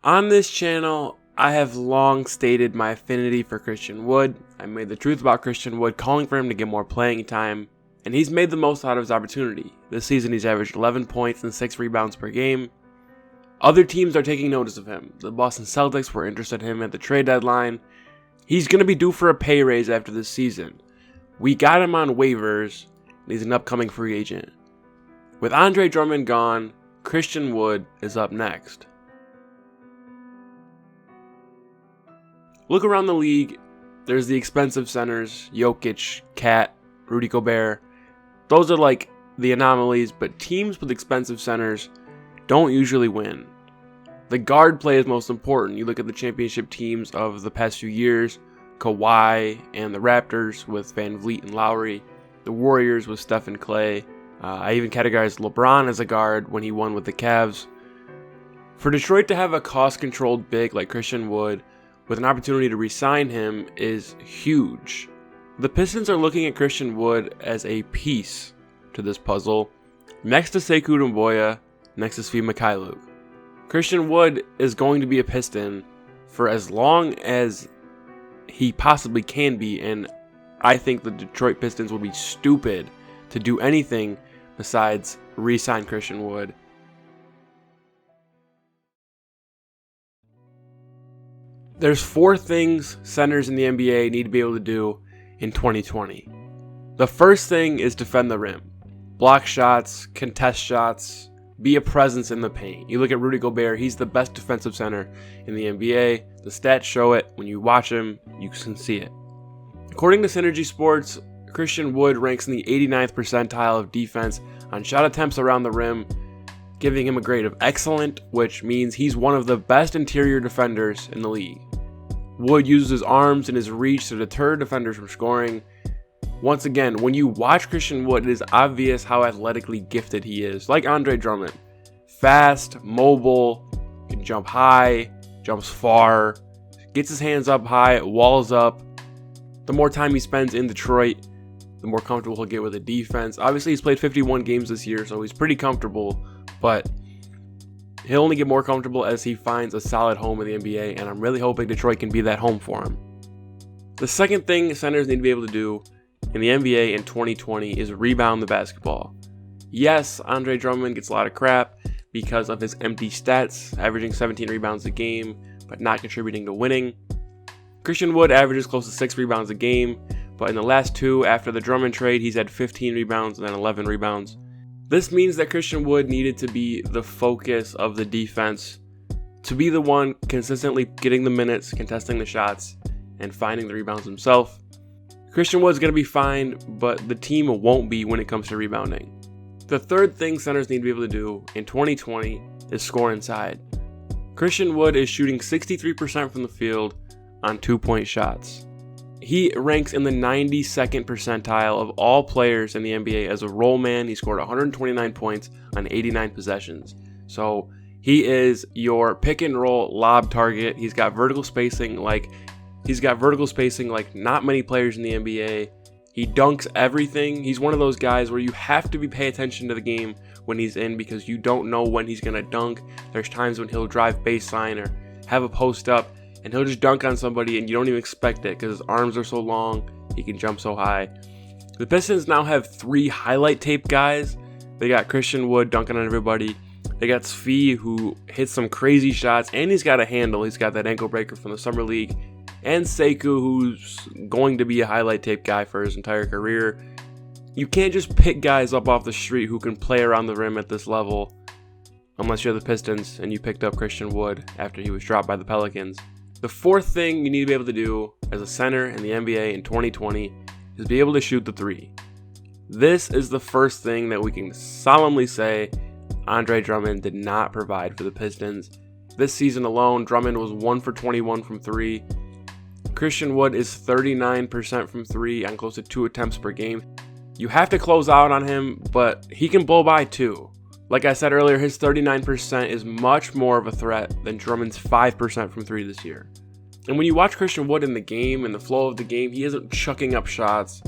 On this channel, I have long stated my affinity for Christian Wood. I made the truth about Christian Wood, calling for him to get more playing time, and he's made the most out of his opportunity. This season he's averaged 11 points and 6 rebounds per game. Other teams are taking notice of him. The Boston Celtics were interested in him at the trade deadline. He's going to be due for a pay raise after this season. We got him on waivers, and he's an upcoming free agent. With Andre Drummond gone, Christian Wood is up next. Look around the league, there's the expensive centers, Jokic, Cat, Rudy Gobert. Those are like the anomalies, but teams with expensive centers don't usually win. The guard play is most important. You look at the championship teams of the past few years, Kawhi and the Raptors with Van Vliet and Lowry, the Warriors with Steph and Clay. I even categorized LeBron as a guard when he won with the Cavs. For Detroit to have a cost-controlled big like Christian Wood with an opportunity to re-sign him is huge. The Pistons are looking at Christian Wood as a piece to this puzzle, next to Sekou Doumbouya, next to Svi Mykhailiuk. Christian Wood is going to be a Piston for as long as he possibly can be, and I think the Detroit Pistons would be stupid to do anything besides re-sign Christian Wood. There's 4 things centers in the NBA need to be able to do in 2020. The first thing is defend the rim. Block shots, contest shots, be a presence in the paint. You look at Rudy Gobert, he's the best defensive center in the NBA. The stats show it. When you watch him, you can see it. According to Synergy Sports, Christian Wood ranks in the 89th percentile of defense on shot attempts around the rim, giving him a grade of excellent, which means he's one of the best interior defenders in the league. Wood uses his arms and his reach to deter defenders from scoring. Once again, when you watch Christian Wood, it is obvious how athletically gifted he is, like Andre Drummond. Fast, mobile, can jump high, jumps far, gets his hands up high, walls up. The more time he spends in Detroit, the more comfortable he'll get with the defense. Obviously, he's played 51 games this year, so he's pretty comfortable, but he'll only get more comfortable as he finds a solid home in the NBA, and I'm really hoping Detroit can be that home for him. The second thing centers need to be able to do in the NBA in 2020 is rebound the basketball. Yes, Andre Drummond gets a lot of crap because of his empty stats, averaging 17 rebounds a game, but not contributing to winning. Christian Wood averages close to 6 rebounds a game, but in the last 2 after the Drummond trade, he's had 15 rebounds and then 11 rebounds. This means that Christian Wood needed to be the focus of the defense, to be the one consistently getting the minutes, contesting the shots, and finding the rebounds himself. Christian Wood's going to be fine, but the team won't be when it comes to rebounding. The third thing centers need to be able to do in 2020 is score inside. Christian Wood is shooting 63% from the field on 2-point shots. He ranks in the 92nd percentile of all players in the NBA as a roll man. He scored 129 points on 89 possessions. So he is your pick and roll lob target. He's got vertical spacing like not many players in the NBA. He dunks everything. He's one of those guys where you have to pay attention to the game when he's in because you don't know when he's going to dunk. There's times when he'll drive baseline or have a post up, and he'll just dunk on somebody and you don't even expect it because his arms are so long, he can jump so high. The Pistons now have 3 highlight tape guys. They got Christian Wood dunking on everybody. They got Svi, who hits some crazy shots, and he's got a handle. He's got that ankle breaker from the Summer League. And Sekou, who's going to be a highlight tape guy for his entire career. You can't just pick guys up off the street who can play around the rim at this level unless you're the Pistons and you picked up Christian Wood after he was dropped by the Pelicans. The fourth thing you need to be able to do as a center in the NBA in 2020 is be able to shoot the 3. This is the first thing that we can solemnly say Andre Drummond did not provide for the Pistons. This season alone, Drummond was 1 for 21 from 3. Christian Wood is 39% from 3 on close to 2 attempts per game. You have to close out on him, but he can blow by too. Like I said earlier, his 39% is much more of a threat than Drummond's 5% from 3 this year. And when you watch Christian Wood in the game, in the flow of the game, he isn't chucking up shots.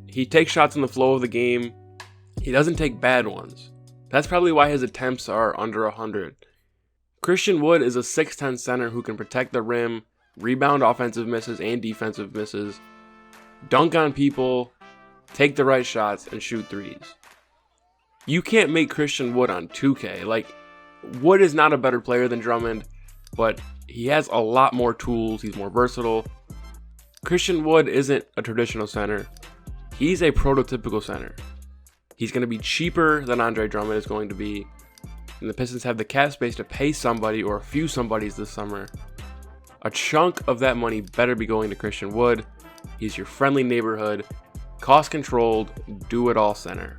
He takes shots in the flow of the game. He doesn't take bad ones. That's probably why his attempts are under 100. Christian Wood is a 6'10 center who can protect the rim, rebound offensive misses and defensive misses, dunk on people, take the right shots, and shoot threes. You can't make Christian Wood on 2K. Like, Wood is not a better player than Drummond, but he has a lot more tools. He's more versatile. Christian Wood isn't a traditional center. He's a prototypical center. He's going to be cheaper than Andre Drummond is going to be. And the Pistons have the cap space to pay somebody or a few somebodies this summer. A chunk of that money better be going to Christian Wood. He's your friendly neighborhood, cost-controlled, do-it-all center.